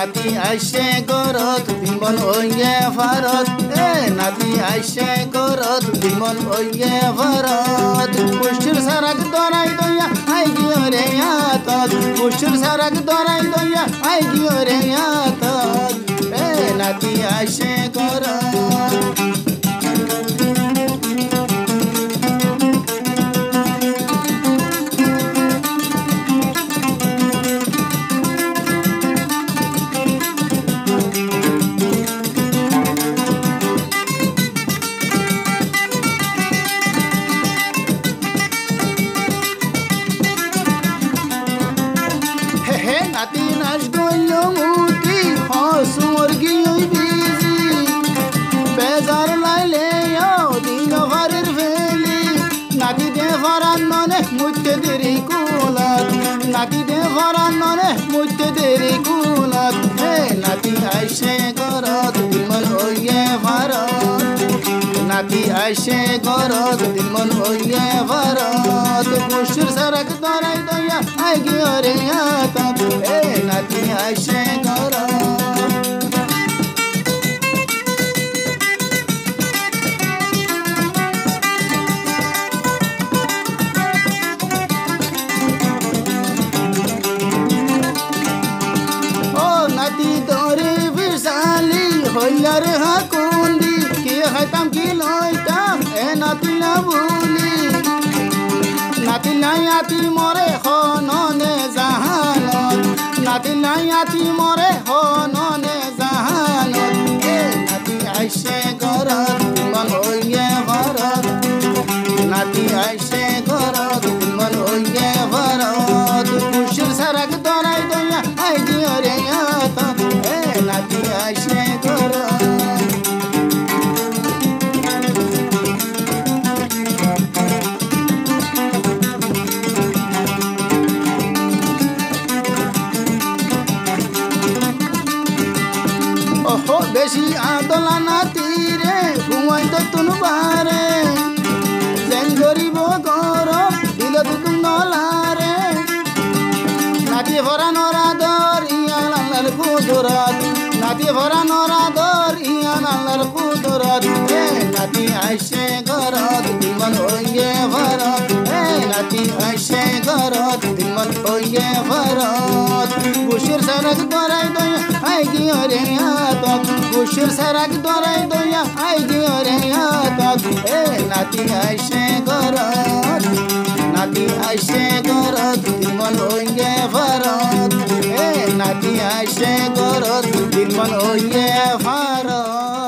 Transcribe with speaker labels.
Speaker 1: নাতি আইসে গরত বিমন ওয়ে ভারত নাতি আইসে গরত বিমন ওয়ে ভারত পুষ্টির সারাক দরাই দয়া আই গিয়ে রে আতত পুষ্টির সারাক দরাই দয়া আই গিয়ে রে আতত নাতি আইসে গরত নাতি নাচ গইল মুতি হসুর গিয়ে বিজি বেজার লাইলে দিন ঘরের ফেলি নাতি দে ভরান ননে মুতে দেরি কুলাত নাতি দে ভরান ননে মুতে দেরি কুলাত নাতি আইসে গরত দিমন ওয়ে ভারত নাতি আইসে গরত দিমন ওয়ে ভারত পুষ্টির সারাক দরাই দয়া আই গিয়ে রে আতত নাতি আইসে গরত নাতি দরে বিশালি হইয়ার হাকুন্দি কি হইতাম কি লইতাম নাতি না ভুলি নাতি নাই আতি মরে হননে জাহানত নাতি নাই আতি মরে হননে জাহানত নাতি আইসে গরত মন ওয়ে ভারত নাতি আইসে গরত মন ওয়ে ভারত পুষ্টির সারাক দরাই দয়া আই গিয়ে রে আতত নাতি আইসে গরত ওহো বেশি আদলা নাতি রে ঘুমাই তো তুনু বারে যেন গরিব গরম দিল তুম নলারে নাতি ভরা নরাদর ইয়ান আল্লাহর কুদরত নাতি ভরা নরাদর ইয়ান আল্লাহর কুদরত নাতি আইসে গরত দিমন ওয়ে ভারত নাতি আইসে গরত দিমন ওয়ে ভারত পুষ্টির সারাক দরাই দয়া আই গিয়ে রে আতত পুষ্টির সারাক দরাই দয়া আই গিয়ে রে আতত নাতি আইসে গরত নাতি আইসে গরত দিমন ওয়ে ভারত নাতি আইসে গরত দিমন ওয়ে ভারত